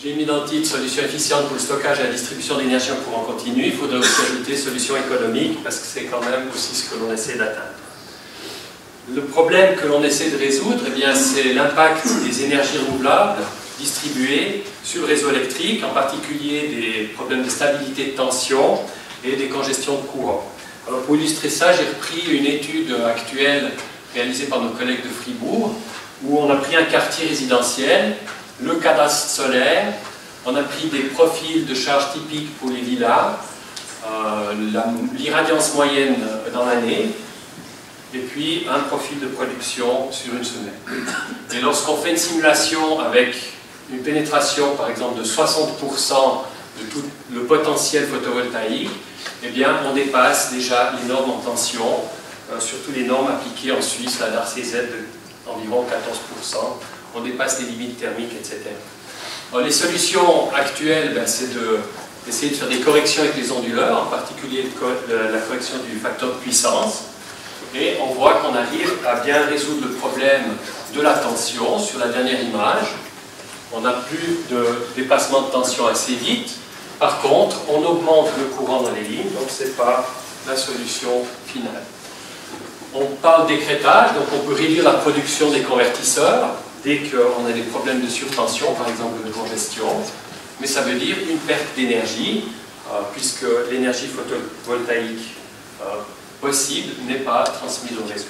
J'ai mis dans le titre solution efficiente pour le stockage et la distribution d'énergie en courant continu. Il faudrait aussi ajouter solution économique parce que c'est quand même aussi ce que l'on essaie d'atteindre. Le problème que l'on essaie de résoudre, eh bien, c'est l'impact des énergies renouvelables distribuées sur le réseau électrique, en particulier des problèmes de stabilité de tension et des congestions de courant. Alors pour illustrer ça, j'ai repris une étude actuelle réalisée par nos collègues de Fribourg, où on a pris un quartier résidentiel, le cadastre solaire, on a pris des profils de charge typiques pour les villas, l'irradiance moyenne dans l'année, et puis un profil de production sur une semaine. Et lorsqu'on fait une simulation avec une pénétration, par exemple, de 60% de tout le potentiel photovoltaïque, eh bien, on dépasse déjà les normes en tension, surtout les normes appliquées en Suisse, la DAR-CZ d'environ 14%. On dépasse les limites thermiques, etc. Alors, les solutions actuelles, ben, c'est d'essayer de faire des corrections avec les onduleurs, en particulier la correction du facteur de puissance. Et on voit qu'on arrive à bien résoudre le problème de la tension sur la dernière image. On n'a plus de dépassement de tension assez vite. Par contre, on augmente le courant dans les lignes, donc ce n'est pas la solution finale. On parle d'écrêtage, donc on peut réduire la production des convertisseurs dès qu'on a des problèmes de surtension, par exemple de congestion. Mais ça veut dire une perte d'énergie, puisque l'énergie photovoltaïque possible n'est pas transmise au réseau.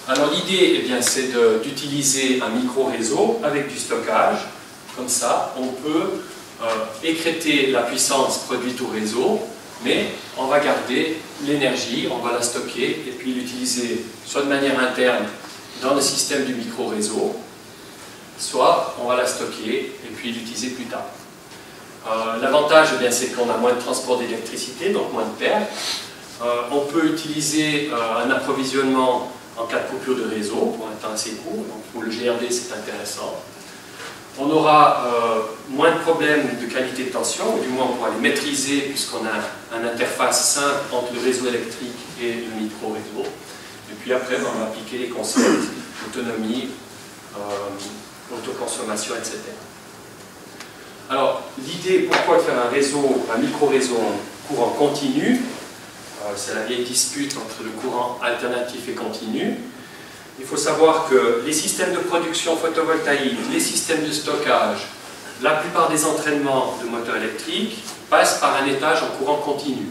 Alors l'idée, eh bien, c'est d'utiliser un micro-réseau avec du stockage. Comme ça, on peut écrêter la puissance produite au réseau, mais on va garder l'énergie, on va la stocker et puis l'utiliser soit de manière interne dans le système du micro-réseau, soit on va la stocker et puis l'utiliser plus tard. L'avantage, eh bien, c'est qu'on a moins de transport d'électricité, donc moins de pertes. On peut utiliser un approvisionnement en cas de coupure de réseau pour un temps assez court, donc pour le GRD c'est intéressant. On aura moins de problèmes de qualité de tension, ou du moins on pourra les maîtriser puisqu'on a une interface simple entre le réseau électrique et le micro-réseau. Et puis après, on va appliquer les concepts autonomie, autoconsommation, etc. Alors, l'idée, pourquoi faire un micro-réseau en courant continu? C'est la vieille dispute entre le courant alternatif et continu. Il faut savoir que les systèmes de production photovoltaïque, les systèmes de stockage, la plupart des entraînements de moteurs électriques passent par un étage en courant continu.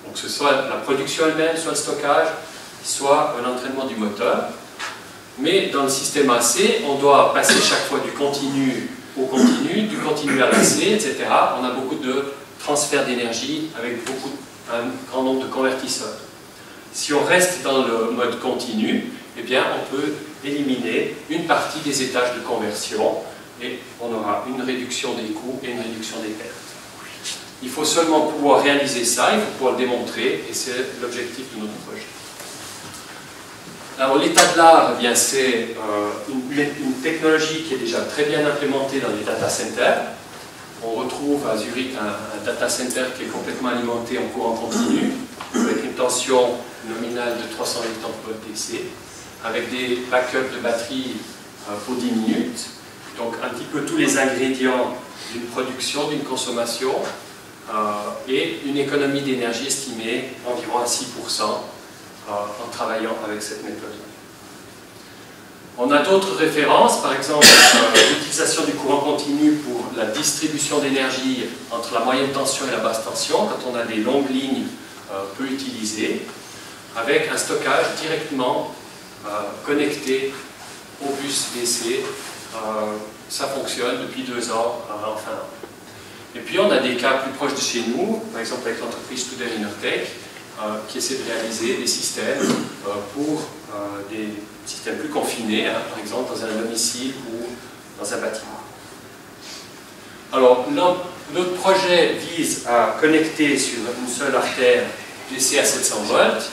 Donc que ce soit la production elle-même, soit le stockage, soit l'entraînement du moteur. Mais dans le système AC, on doit passer chaque fois du continu au continu, du continu à l'AC, etc. On a beaucoup de transfert d'énergie avec un grand nombre de convertisseurs. Si on reste dans le mode continu, eh bien, on peut éliminer une partie des étages de conversion et on aura une réduction des coûts et une réduction des pertes. Il faut seulement pouvoir réaliser ça, il faut pouvoir le démontrer et c'est l'objectif de notre projet. Alors l'état de l'art, eh bien, c'est une technologie qui est déjà très bien implémentée dans les data centers. On retrouve à Zurich un data center qui est complètement alimenté en courant continu, avec une tension nominale de 380 volts-DC, avec des backups de batterie pour 10 minutes. Donc un petit peu tous les ingrédients d'une production, d'une consommation, et une économie d'énergie estimée environ à 6% en travaillant avec cette méthode. On a d'autres références, par exemple l'utilisation du courant continu pour la distribution d'énergie entre la moyenne tension et la basse tension, quand on a des longues lignes peu utilisées, avec un stockage directement connecté au bus DC. Ça fonctionne depuis 2 ans en Finlande. Et puis on a des cas plus proches de chez nous, par exemple avec l'entreprise Student Enertech, qui essaie de réaliser des systèmes pour des systèmes plus confinés, hein, par exemple dans un domicile ou dans un bâtiment. Alors, notre projet vise à connecter sur une seule artère DC à 700 volts,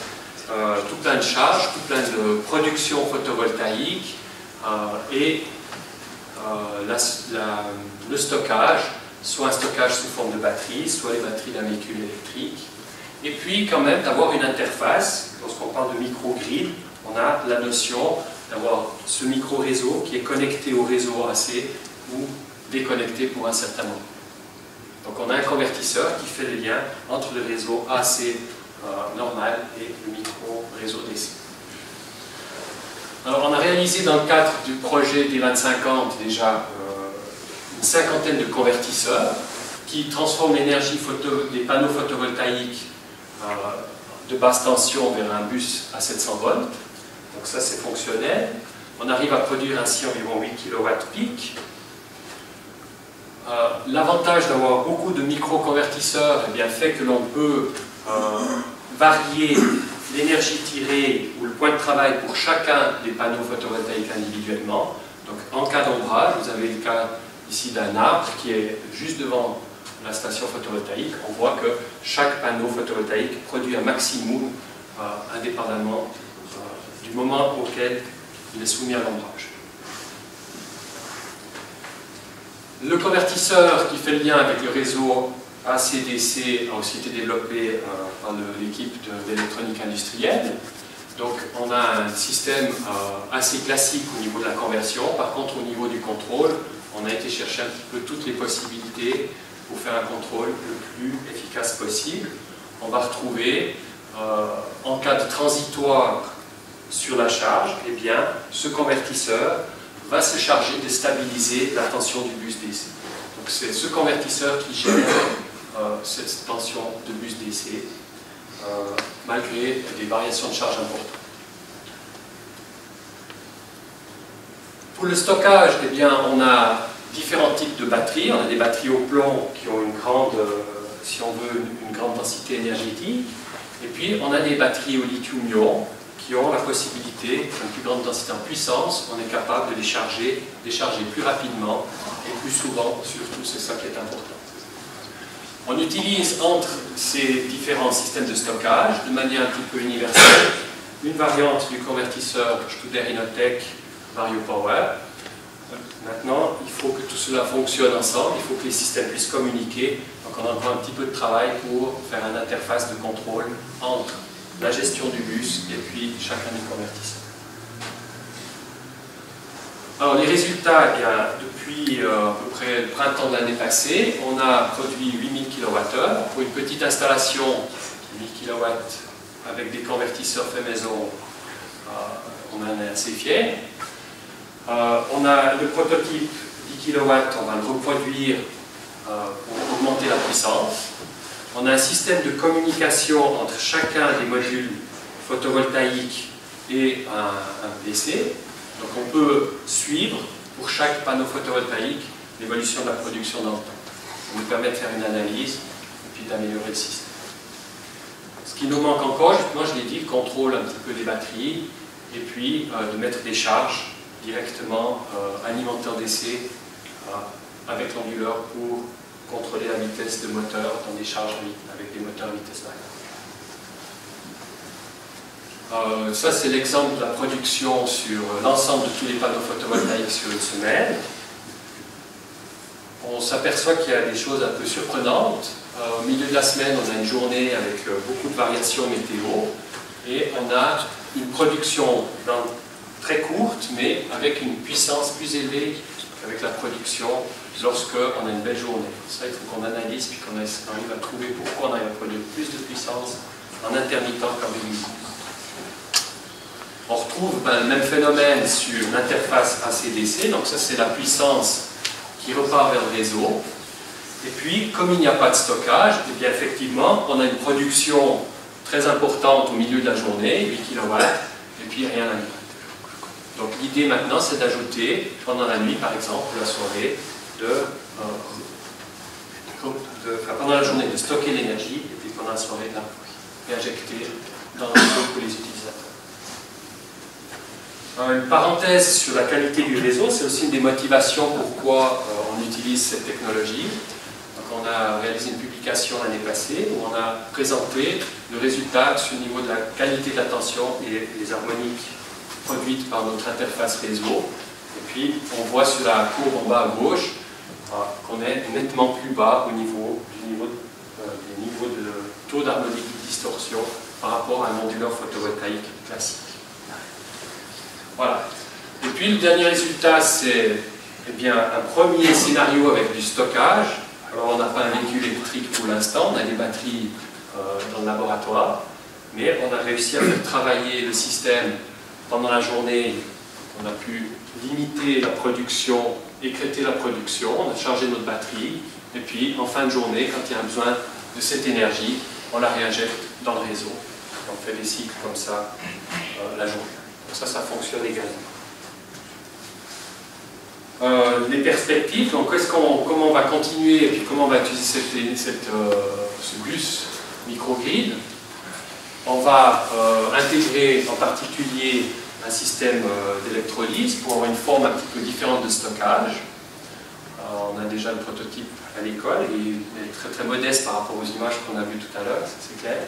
tout plein de charges, tout plein de production photovoltaïque et le stockage, soit un stockage sous forme de batterie, soit les batteries d'un véhicule électrique. Et puis quand même d'avoir une interface, lorsqu'on parle de microgrid, on a la notion d'avoir ce micro-réseau qui est connecté au réseau AC ou déconnecté pour un certain moment. Donc on a un convertisseur qui fait le lien entre le réseau AC normal et le micro-réseau DC. Alors on a réalisé dans le cadre du projet D2050 déjà une cinquantaine de convertisseurs qui transforment l'énergie des panneaux photovoltaïques de basse tension vers un bus à 700 volts. Donc ça c'est fonctionnel. On arrive à produire ainsi environ 8 kW pic. L'avantage d'avoir beaucoup de micro-convertisseurs fait que l'on peut varier l'énergie tirée ou le point de travail pour chacun des panneaux photovoltaïques individuellement. Donc en cas d'ombrage, vous avez le cas ici d'un arbre qui est juste devant la station photovoltaïque. On voit que chaque panneau photovoltaïque produit un maximum indépendamment du moment auquel il est soumis à l'ombrage. Le convertisseur qui fait le lien avec le réseau AC-DC a aussi été développé par l'équipe d'électronique industrielle. Donc on a un système assez classique au niveau de la conversion. Par contre, au niveau du contrôle, on a été chercher un petit peu toutes les possibilités pour faire un contrôle le plus efficace possible. On va retrouver, en cas de transitoire sur la charge, eh bien, ce convertisseur va se charger de stabiliser la tension du bus DC. Donc c'est ce convertisseur qui gère cette tension de bus DC, malgré des variations de charge importantes. Pour le stockage, eh bien, on a différents types de batteries. On a des batteries au plomb qui ont une grande, si on veut, une grande densité énergétique. Et puis, on a des batteries au lithium-ion qui ont la possibilité, une plus grande densité en puissance, on est capable de les charger plus rapidement et plus souvent, surtout, c'est ça qui est important. On utilise entre ces différents systèmes de stockage, de manière un petit peu universelle, une variante du convertisseur Studer Inotec VarioPower. Maintenant, il faut que tout cela fonctionne ensemble, il faut que les systèmes puissent communiquer, donc on a encore un petit peu de travail pour faire une interface de contrôle entre la gestion du bus et puis chacun des convertisseurs. Alors les résultats, eh bien, depuis à peu près le printemps de l'année passée, on a produit 8000 kWh pour une petite installation, 1000 kW avec des convertisseurs fait maison, on en est assez fiers. On a le prototype 10 kW, on va le reproduire pour augmenter la puissance. On a un système de communication entre chacun des modules photovoltaïques et un PC. Donc on peut suivre pour chaque panneau photovoltaïque l'évolution de la production dans le temps. Ça nous permet de faire une analyse et puis d'améliorer le système. Ce qui nous manque encore, justement, je l'ai dit, le contrôle un petit peu des batteries et puis de mettre des charges directement alimenter en DC avec l'onduleur pour contrôler la vitesse de moteur dans des charges avec des moteurs à vitesse variable. Ça c'est l'exemple de la production sur l'ensemble de tous les panneaux photovoltaïques sur une semaine. On s'aperçoit qu'il y a des choses un peu surprenantes. Au milieu de la semaine, on a une journée avec beaucoup de variations météo et on a une production très courte, mais avec une puissance plus élevée qu'avec la production lorsqu'on a une belle journée. Ça, il faut qu'on analyse puis qu'on arrive à trouver pourquoi on arrive à produire plus de puissance en intermittent qu'en régulier. On retrouve le même phénomène sur l'interface AC-DC, donc ça c'est la puissance qui repart vers le réseau. Et puis, comme il n'y a pas de stockage, et bien effectivement, on a une production très importante au milieu de la journée, 8 kW, et puis rien la nuit. Donc l'idée maintenant, c'est d'ajouter pendant la nuit, par exemple, la soirée, pendant la journée, de stocker l'énergie, et puis pendant la soirée, de la réinjecter dans le réseau pour les utilisateurs. Une parenthèse sur la qualité du réseau, c'est aussi une des motivations pourquoi on utilise cette technologie. Donc on a réalisé une publication l'année passée où on a présenté le résultat sur le niveau de la qualité de la tension et les harmoniques produites par notre interface réseau. Et puis on voit sur la courbe en bas à gauche qu'on est nettement plus bas au niveau des niveaux de taux d'harmonique de distorsion par rapport à un onduleur photovoltaïque classique. Voilà. Et puis le dernier résultat, c'est eh bien, un premier scénario avec du stockage. Alors, on n'a pas un véhicule électrique pour l'instant, on a des batteries dans le laboratoire, mais on a réussi à faire travailler le système pendant la journée. On a pu limiter la production, écrêter la production, on a chargé notre batterie, et puis en fin de journée, quand il y a besoin de cette énergie, on la réinjecte dans le réseau. On fait des cycles comme ça la journée. Donc ça fonctionne également. Les perspectives, donc comment on va continuer et puis comment on va utiliser ce bus microgrid. On va intégrer en particulier un système d'électrolyse pour avoir une forme un petit peu différente de stockage. On a déjà le prototype à l'école et il est très très modeste par rapport aux images qu'on a vues tout à l'heure, c'est clair.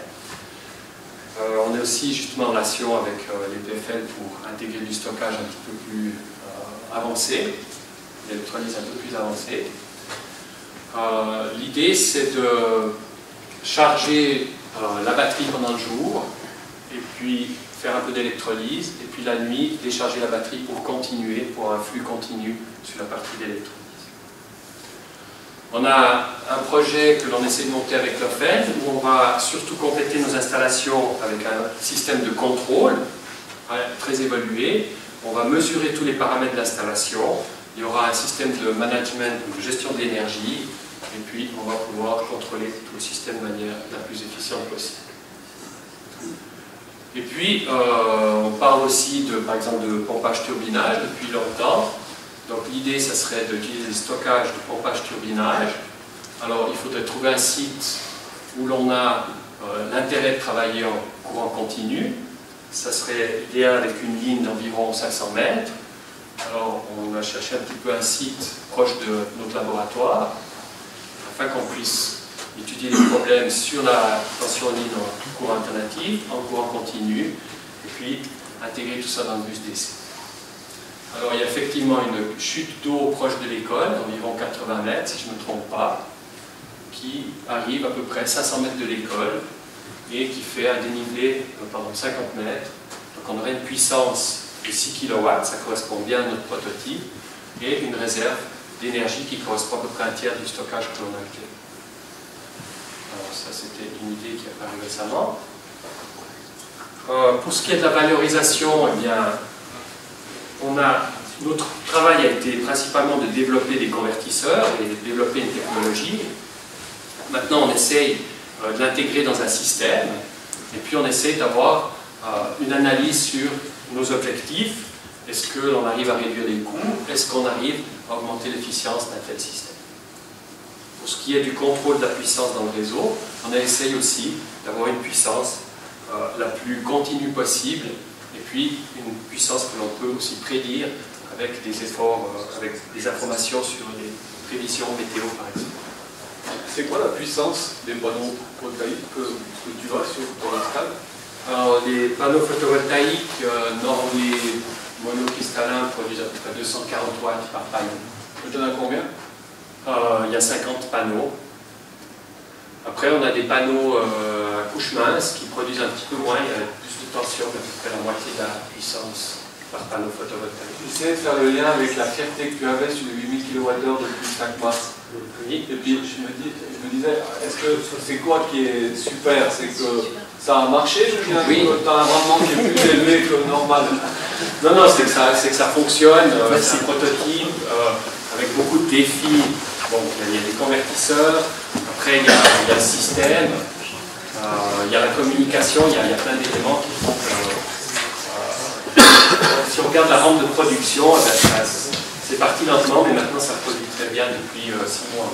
On est aussi justement en relation avec les PFL pour intégrer du stockage un petit peu plus avancé, l'électrolyse un peu plus avancée. L'idée c'est de charger la batterie pendant le jour et puis faire un peu d'électrolyse et puis la nuit décharger la batterie pour continuer, pour un flux continu sur la partie d'électrolyse. On a un projet que l'on essaie de monter avec l'OFEN où on va surtout compléter nos installations avec un système de contrôle très évolué. On va mesurer tous les paramètres de l'installation. Il y aura un système de management, de gestion de l'énergie, et puis on va pouvoir contrôler tout le système de manière la plus efficiente possible. Et puis, on parle aussi, par exemple, de pompage-turbinage depuis longtemps. Donc l'idée, ça serait d'utiliser le stockage de pompage-turbinage. Alors, il faudrait trouver un site où l'on a l'intérêt de travailler en courant continu. Ça serait idéal avec une ligne d'environ 500 mètres. Alors, on a cherché un petit peu un site proche de notre laboratoire, afin qu'on puisse étudier les problèmes sur la tension en ligne en tout courant alternatif, en courant continu, et puis intégrer tout ça dans le bus DC. Alors, il y a effectivement une chute d'eau proche de l'école, d'environ 80 mètres, si je ne me trompe pas, qui arrive à peu près 500 mètres de l'école et qui fait un dénivelé pendant 50 mètres. Donc, on aurait une puissance de 6 kW, ça correspond bien à notre prototype, et une réserve d'énergie qui correspond à peu près à un tiers du stockage que l'on a actuellement. Alors ça, c'était une idée qui est apparue récemment. Pour ce qui est de la valorisation, eh bien, notre travail a été principalement de développer des convertisseurs et de développer une technologie. Maintenant, on essaye de l'intégrer dans un système, et puis on essaye d'avoir une analyse sur nos objectifs. Est-ce que l'on arrive à réduire les coûts? Est-ce qu'on arrive à augmenter l'efficience d'un tel système? Pour ce qui est du contrôle de la puissance dans le réseau, on essaye aussi d'avoir une puissance la plus continue possible et puis une puissance que l'on peut aussi prédire avec des efforts, avec des informations sur les prévisions météo par exemple. C'est quoi la puissance des panneaux photovoltaïques que tu as sur ton install? Alors, les panneaux photovoltaïques, les monocristallins produisent à peu près 240 watts par panneau. Tu en as combien? Il y a 50 panneaux. Après, on a des panneaux à couche mince qui produisent un petit peu moins, il y a plus de tension, à peu près la moitié de la puissance par panneau photovoltaïque. J'essayais de faire le lien avec la fierté que tu avais sur les 8000 kWh depuis 5 mars. Oui. Et puis je me disais, est-ce que c'est quoi qui est super? C'est que ça a marché, je viens oui. Tu as un rendement qui est plus élevé que normal. Non, c'est que ça fonctionne, c'est un prototype avec beaucoup de défis. Bon, il y a des convertisseurs, après il y a le système, il y a la communication, il y a plein d'éléments qui font que si on regarde la rampe de production, c'est parti lentement, mais maintenant ça produit très bien depuis 6 mois.